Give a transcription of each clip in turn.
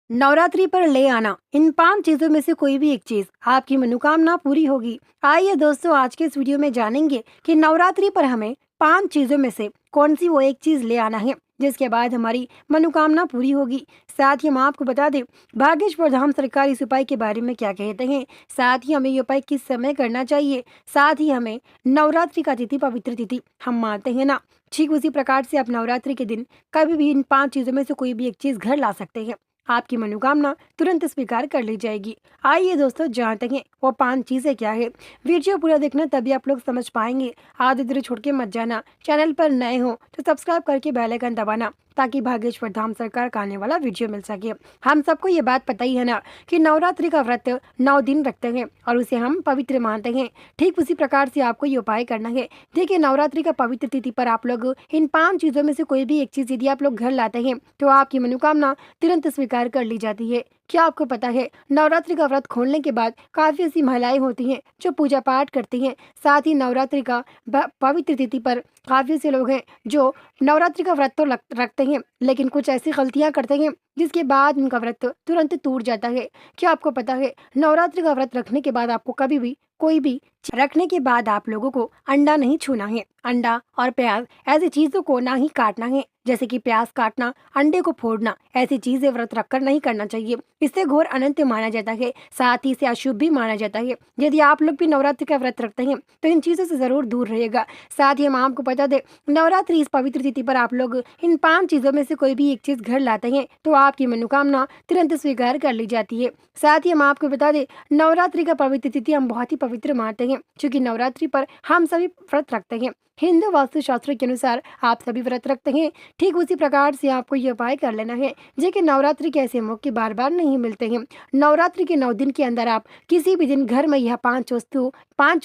नवरात्रि पर ले आना इन 5 चीजों में से कोई भी एक चीज आपकी मनोकामना पूरी होगी। आइए दोस्तों, आज के इस वीडियो में जानेंगे कि नवरात्रि पर हमें 5 चीजों में से कौन सी वो एक चीज ले आना है जिसके बाद हमारी मनोकामना पूरी होगी। साथ ही हम आपको बता दें भाग्येश्वर धाम सरकार इस उपाय के बारे में क्या कहते हैं। साथ ही हमें ये उपाय किस समय करना चाहिए। साथ ही हमें नवरात्रि का तिथि पवित्र तिथि हम मानते हैं ना, ठीक उसी प्रकार से आप नवरात्रि के दिन कभी भी इन 5 चीजों में से कोई भी एक चीज घर ला सकते हैं। आपकी मनोकामना तुरंत स्वीकार कर ली जाएगी। आइए दोस्तों, जानते हैं वो 5 चीजें क्या है। वीडियो पूरा देखना, तभी आप लोग समझ पाएंगे। आधे अधूरे छोड़ के मत जाना। चैनल पर नए हो तो सब्सक्राइब करके बेल आइकन दबाना ताकि भाग्येश्वर धाम सरकार का आने वाला वीडियो मिल सके। हम सबको ये बात पता ही है ना कि नवरात्रि का व्रत 9 दिन रखते हैं और उसे हम पवित्र मानते हैं। ठीक उसी प्रकार से आपको ये उपाय करना है। देखिए, नवरात्रि का पवित्र तिथि पर आप लोग इन 5 चीजों में से कोई भी एक चीज यदि आप लोग घर लाते हैं तो आपकी मनोकामना तुरंत स्वीकार कर ली जाती है। क्या आपको पता है, नवरात्रि का व्रत खोलने के बाद काफी ऐसी महिलाएं होती हैं जो पूजा पाठ करती हैं। साथ ही नवरात्रि का पवित्र तिथि पर काफी ऐसे लोग हैं जो नवरात्रि का व्रत तो रखते हैं, लेकिन कुछ ऐसी गलतियां करते हैं जिसके बाद उनका व्रत तुरंत टूट जाता है। क्या आपको पता है, नवरात्रि का व्रत रखने के बाद आपको कभी भी कोई भी रखने के बाद आप लोगों को अंडा नहीं छूना है। अंडा और प्याज ऐसी चीजों को ना ही काटना है, जैसे कि प्याज काटना, अंडे को फोड़ना, ऐसी चीजें व्रत रखकर नहीं करना चाहिए। इससे घोर अनंत माना जाता है, साथ ही इसे अशुभ भी माना जाता है। यदि आप लोग भी नवरात्रि का व्रत रखते हैं तो इन चीजों से जरूर दूर रहेगा। साथ ही हम आपको बता दें, नवरात्रि इस पवित्र तिथि पर आप लोग इन 5 चीजों में से कोई भी एक चीज घर लाते हैं तो आपकी मनोकामना तुरंत स्वीकार कर ली जाती है। साथ ही हम आपको बता दें, नवरात्रि का पवित्र तिथि हम बहुत ही पवित्र मानते हैं, क्योंकि नवरात्रि पर हम सभी व्रत रखते हैं। हिंदू वास्तु शास्त्र के अनुसार आप सभी व्रत रखते हैं। ठीक उसी प्रकार से आपको यह उपाय कर लेना है। जेकि नवरात्रि के ऐसे मौके बार बार नहीं मिलते हैं। नवरात्रि के 9 दिन के अंदर आप किसी भी दिन घर में यह 5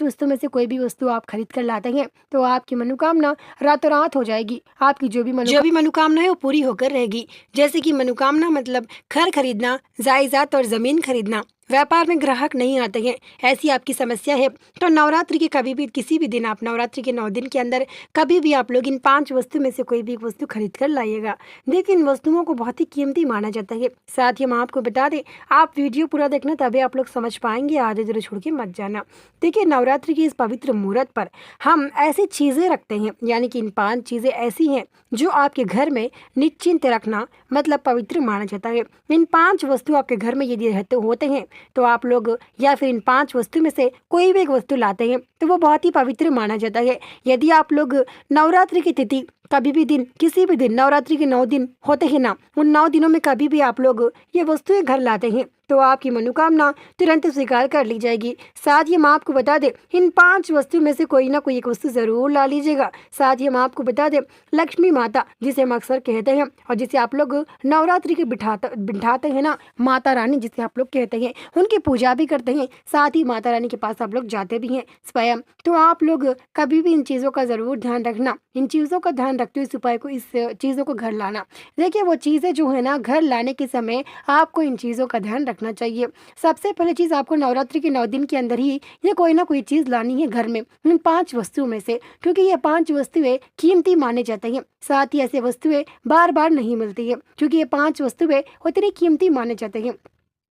वस्तु में से कोई भी वस्तु आप खरीद कर लाते हैं तो आपकी मनोकामना रातों रात हो जाएगी। आपकी जो भी मनोकामना है वो पूरी होकर रहेगी। जैसे कि मनोकामना मतलब घर खरीदना, जायदाद और जमीन खरीदना, व्यापार में ग्राहक नहीं आते हैं, ऐसी आपकी समस्या है तो नवरात्रि के कभी भी किसी भी दिन, आप नवरात्रि के 9 दिन के अंदर कभी भी आप लोग इन 5 वस्तु में से कोई भी एक वस्तु खरीद कर लाइएगा। देखिए, इन वस्तुओं को बहुत ही कीमती माना जाता है। साथ ही हम आपको बता दें, आप वीडियो पूरा देखना, तभी आप लोग समझ पाएंगे। आधे अधूरे छोड़ के मत जाना। देखिए, नवरात्रि की इस पवित्र मुहूर्त पर हम ऐसी चीजें रखते हैं, यानी कि इन 5 चीजें ऐसी हैं जो आपके घर में निश्चिंत रखना मतलब पवित्र माना जाता है। इन 5 वस्तु आपके घर में यदि रहते होते हैं तो आप लोग या फिर इन 5 वस्तु में से कोई भी एक वस्तु लाते हैं तो वो बहुत ही पवित्र माना जाता है। यदि आप लोग नवरात्रि की तिथि कभी भी दिन, किसी भी दिन, नवरात्रि के 9 दिन होते हैं ना, उन 9 दिनों में कभी भी आप लोग ये वस्तुएं घर लाते हैं तो आपकी मनोकामना तुरंत स्वीकार कर ली जाएगी। साथ ही हम आपको बता दें, इन 5 वस्तु में से कोई ना कोई एक वस्तु जरूर ला लीजिएगा। साथ ही हम आपको बता दें, लक्ष्मी माता जिसे हम अक्सर कहते हैं और जिसे आप लोग नवरात्रि के बिठाते हैं ना, माता रानी जिसे आप लोग कहते हैं, उनकी पूजा भी करते हैं। साथ ही माता रानी के पास आप लोग जाते भी हैं स्वयं। तो आप लोग कभी भी इन चीज़ों का ज़रूर ध्यान रखना। इन चीज़ों का ध्यान रखते हुए इस उपाय को, इस चीज़ों को घर लाना। देखिए, वो चीज़ें जो है ना, घर लाने के समय आपको इन चीज़ों का ध्यान रखना चाहिए। सबसे पहले चीज़, आपको नवरात्रि के 9 दिन के अंदर ही ये कोई ना कोई चीज़ लानी है घर में, इन 5 वस्तुओं में से, क्योंकि ये 5 वस्तुएं कीमती माने जाते हैं। साथ ही ऐसे वस्तुएं बार बार नहीं मिलती है, क्योंकि ये 5 वस्तुएं उतनी कीमती माने जाते हैं।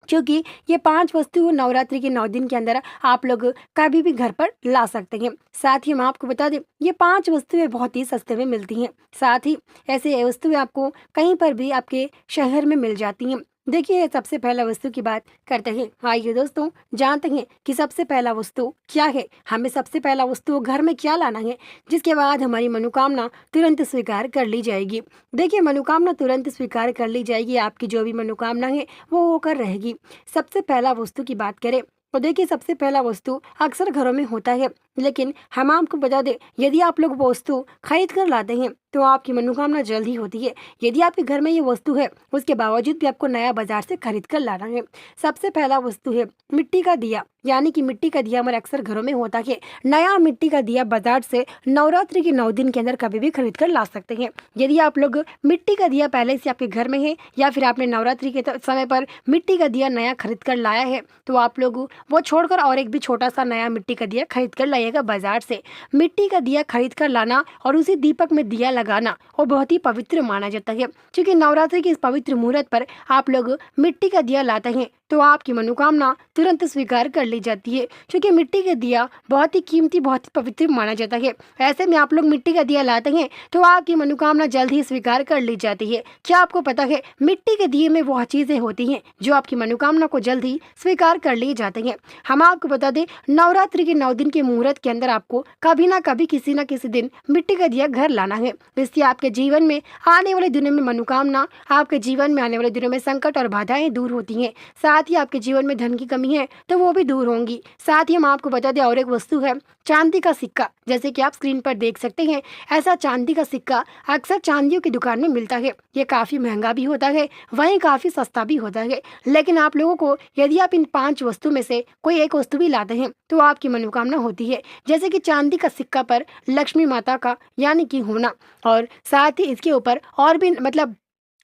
क्योंकि ये 5 वस्तु नवरात्रि के 9 दिन के अंदर आप लोग कभी भी घर पर ला सकते हैं। साथ ही हम आपको बता दें, ये 5 वस्तुएं बहुत ही सस्ते में मिलती हैं। साथ ही ऐसे वस्तुएं आपको कहीं पर भी आपके शहर में मिल जाती हैं। देखिए, सबसे पहला वस्तु की बात करते हैं। आइए दोस्तों, जानते हैं कि सबसे पहला वस्तु क्या है। हमें सबसे पहला वस्तु घर में क्या लाना है जिसके बाद हमारी मनोकामना तुरंत स्वीकार कर ली जाएगी। देखिए, मनोकामना तुरंत स्वीकार कर ली जाएगी। आपकी जो भी मनोकामना है वो होकर रहेगी। सबसे पहला वस्तु की बात करें तो देखिए, सबसे पहला वस्तु अक्सर घरों में होता है, लेकिन हम आपको बता दें, यदि आप लोग वो वस्तु खरीद कर लाते हैं तो आपकी मनोकामना जल्द ही होती है। यदि आपके घर में ये वस्तु है, उसके बावजूद भी आपको नया बाजार से खरीद कर लाना है। सबसे पहला वस्तु है मिट्टी का दिया, यानी कि मिट्टी का दिया हमारे अक्सर घरों में होता है। नया मिट्टी का दिया बाजार से नवरात्रि के 9 दिन के अंदर कभी भी खरीद कर ला सकते हैं। यदि आप लोग मिट्टी का दिया पहले से आपके घर में है या फिर आपने नवरात्रि के समय पर मिट्टी का दिया नया खरीद कर लाया है तो आप लोग वो छोड़कर और एक भी छोटा सा नया मिट्टी का दिया खरीद कर लाइएगा बाजार से। मिट्टी का दिया खरीद कर लाना और उसी दीपक में दिया लगाना वो बहुत ही पवित्र माना जाता है, क्योंकि नवरात्रि के इस पवित्र मुहूर्त पर आप लोग मिट्टी का दिया लाते हैं तो आपकी मनोकामना तुरंत स्वीकार कर ली जाती है, क्योंकि मिट्टी का दिया बहुत ही कीमती, बहुत ही पवित्र माना जाता है। ऐसे में आप लोग मिट्टी का दिया लाते हैं तो आपकी मनोकामना जल्द ही स्वीकार कर ली जाती है। क्या आपको पता है मिट्टी के दिए में वह चीजें होती हैं जो आपकी मनोकामना को जल्द ही स्वीकार कर ली जाती हैं। हम आपको बता दें, नवरात्रि के 9 दिन के मुहूर्त के अंदर आपको कभी ना कभी किसी न किसी दिन मिट्टी का दिया घर लाना है। इससे आपके जीवन में आने वाले दिनों में मनोकामना, आपके जीवन में आने वाले दिनों में संकट और बाधाएं दूर होती हैं। साथ ही आपके जीवन में धन की कमी है तो वो भी दूर होंगी। साथ ही हम आपको बता दें और एक वस्तु है चांदी का सिक्का। जैसे कि आप स्क्रीन पर देख सकते हैं, ऐसा चांदी का सिक्का अक्सर चांदियों की दुकान में मिलता है। ये काफी महंगा भी होता है, वहीं काफी सस्ता भी होता है। लेकिन आप लोगों को यदि आप इन 5 वस्तु में से कोई एक वस्तु भी लाते हैं तो आपकी मनोकामना होती है। जैसे कि चांदी का सिक्का पर लक्ष्मी माता का यानी कि होना, और साथ ही इसके ऊपर और भी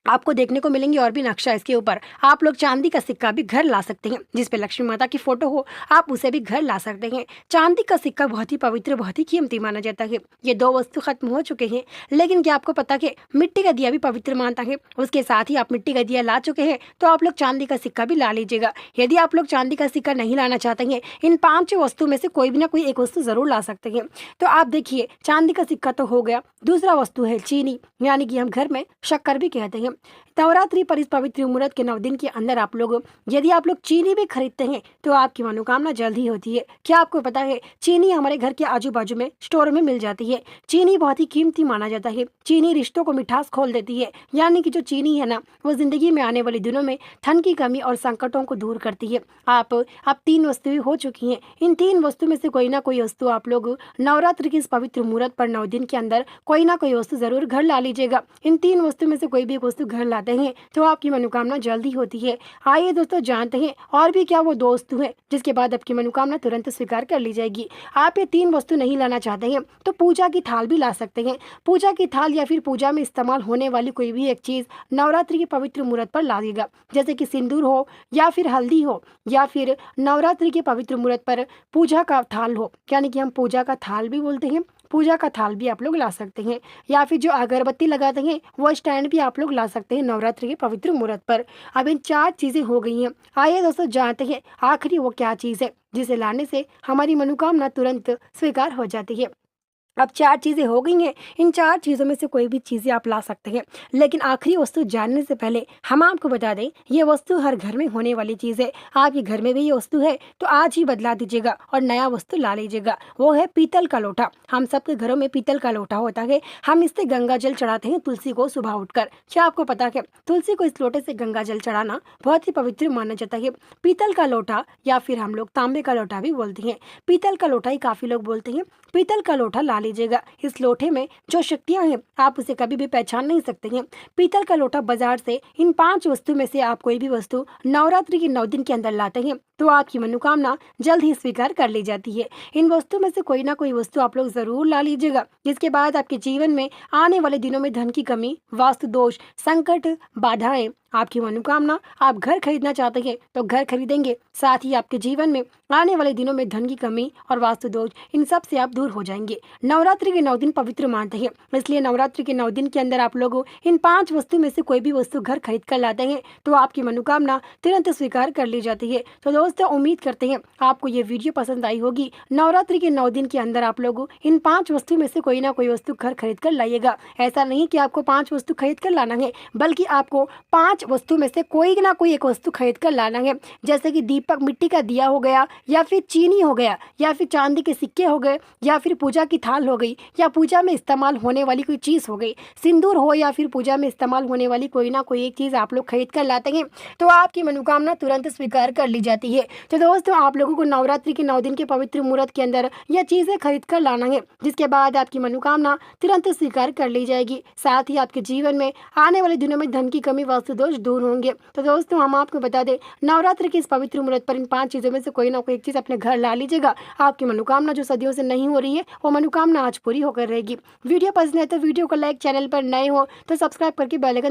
आपको देखने को मिलेंगे और भी नक्शा। इसके ऊपर आप लोग चांदी का सिक्का भी घर ला सकते हैं, जिसपे लक्ष्मी माता की फोटो हो, आप उसे भी घर ला सकते हैं। चांदी का सिक्का बहुत ही पवित्र, बहुत ही कीमती माना जाता है। ये 2 वस्तु खत्म हो चुके हैं, लेकिन क्या आपको पता है मिट्टी का दिया भी पवित्र मानता है। उसके साथ ही आप मिट्टी का दिया ला चुके हैं तो आप लोग चांदी का सिक्का भी ला लीजिएगा। यदि आप लोग चांदी का सिक्का नहीं लाना चाहते हैं, इन 5 वस्तु में से कोई भी ना कोई एक वस्तु जरूर ला सकते हैं। तो आप देखिए, चांदी का सिक्का तो हो गया। दूसरा वस्तु है चीनी, यानी कि हम घर में शक्कर भी कहते हैं। नवरात्रि पर इस पवित्र मुहूर्त के 9 दिन के अंदर आप लोग यदि आप लोग चीनी भी खरीदते हैं तो आपकी मनोकामना जल्द ही होती है। क्या आपको पता है चीनी हमारे घर के आजू बाजू में स्टोर में मिल जाती है। चीनी बहुत ही कीमती माना जाता है। चीनी रिश्तों को मिठास खोल देती है, यानी कि जो चीनी है ना, वो जिंदगी में आने वाले दिनों में धन की कमी और संकटों को दूर करती है। आप 3 वस्तुएं हो चुकी हैं। इन 3 वस्तु में से कोई ना कोई वस्तु आप लोग नवरात्रि के इस पवित्र मुहूर्त पर 9 दिन के अंदर कोई ना कोई वस्तु जरूर घर ला लीजिएगा। इन 3 वस्तु में से कोई भी एक वस्तु घर लाते हैं तो आपकी मनोकामना जल्दी होती है। आइए दोस्तों जानते हैं और भी क्या वो 2 वस्तु है जिसके बाद आपकी मनोकामना तुरंत स्वीकार कर ली जाएगी। आप ये 3 वस्तु नहीं लाना चाहते हैं तो पूजा की थाल भी ला सकते हैं। पूजा की थाल या फिर पूजा में इस्तेमाल होने वाली कोई भी एक चीज नवरात्रि के पवित्र मुहूर्त पर लाइएगा। जैसे कि सिंदूर हो या फिर हल्दी हो या फिर नवरात्रि के पवित्र मुहूर्त पर पूजा का थाल हो, यानी कि हम पूजा का थाल भी बोलते हैं। पूजा का थाल भी आप लोग ला सकते हैं, या फिर जो अगरबत्ती लगाते हैं वो स्टैंड भी आप लोग ला सकते हैं नवरात्रि के पवित्र मुहूर्त पर। अब इन 4 चीजें हो गई हैं। आइए दोस्तों जानते हैं आखिरी वो क्या चीज है जिसे लाने से हमारी मनोकामना तुरंत स्वीकार हो जाती है। अब 4 चीज़ें हो गई हैं। इन 4 चीज़ों में से कोई भी चीज़ें आप ला सकते हैं, लेकिन आखिरी वस्तु जानने से पहले हम आपको बता दें ये वस्तु हर घर में होने वाली चीज़ है। आपके घर में भी ये वस्तु है तो आज ही बदला दीजिएगा और नया वस्तु ला लीजिएगा। वो है पीतल का लोटा। हम सबके घरों में पीतल का लोटा होता है। हम इससे गंगा जल चढ़ाते हैं तुलसी को सुबह उठकर। क्या आपको पता है तुलसी को इस लोटे से गंगा जल चढ़ाना बहुत ही पवित्र माना जाता है। पीतल का लोटा या फिर हम लोग तांबे का लोटा भी बोलते हैं, पीतल का लोटा ही काफ़ी लोग बोलते हैं। पीतल का लोटा ला लीजिएगा। इस लोटे में जो शक्तियां हैं आप उसे कभी भी पहचान नहीं सकते हैं। पीतल का लोटा बाजार से इन 5 वस्तु में से आप कोई भी वस्तु नवरात्रि के 9 दिन के अंदर लाते हैं तो आपकी मनोकामना जल्द ही स्वीकार कर ली जाती है। इन वस्तु में से कोई ना कोई वस्तु आप लोग जरूर ला लीजिएगा, जिसके बाद आपके जीवन में आने वाले दिनों में धन की कमी, वास्तु दोष, संकट, बाधाएं, आपकी मनोकामना, आप घर खरीदना चाहते हैं तो घर खरीदेंगे। साथ ही आपके जीवन में आने वाले दिनों में धन की कमी और वास्तु दोष, इन सब से आप दूर हो जाएंगे। नवरात्रि के 9 दिन पवित्र मानते हैं, इसलिए नवरात्रि के 9 दिन के अंदर आप लोग इन 5 वस्तु में से कोई भी वस्तु घर खरीद कर लाते हैं तो आपकी मनोकामना तुरंत स्वीकार कर ली जाती है। तो दोस्तों उम्मीद करते हैं आपको ये वीडियो पसंद आई होगी। नवरात्रि के 9 दिन के अंदर आप लोग इन 5 वस्तु में से कोई ना कोई वस्तु घर खरीद कर लाइएगा। ऐसा नहीं कि आपको 5 वस्तु खरीद कर लाना है, बल्कि आपको 5 वस्तु में से कोई ना कोई एक वस्तु खरीद कर लाना है। जैसे कि दीपक मिट्टी का दिया हो गया, या फिर चीनी हो गया, या फिर चांदी के सिक्के हो गए, या फिर पूजा की थाल हो गई, या पूजा में इस्तेमाल होने वाली कोई चीज़ हो गई, सिंदूर हो, या फिर पूजा में इस्तेमाल होने वाली कोई ना कोई एक चीज़ आप लोग खरीद कर लाते हैं तो आपकी मनोकामना तुरंत स्वीकार कर ली जाती है। तो दोस्तों आप लोगों को नवरात्रि के 9 दिन के पवित्र मुहूर्त के अंदर यह चीज़ें खरीद कर लाना है, जिसके बाद आपकी मनोकामना तुरंत स्वीकार कर ली जाएगी। साथ ही आपके जीवन में आने वाले दिनों में धन की कमी, वास्तु दोष दूर होंगे। तो दोस्तों हम आपको बता दें नवरात्रि के इस पवित्र मुहूर्त पर इन 5 चीज़ों में से कोई ना कोई एक चीज़ अपने घर ला लीजिएगा। आपकी मनोकामना जो सदियों से नहीं हो रही है वो मनोकामना आज पूरी होकर रहेगी। वीडियो पसंद है तो वीडियो को लाइक, चैनल पर नए हो तो सब्सक्राइब करके बेल आइकन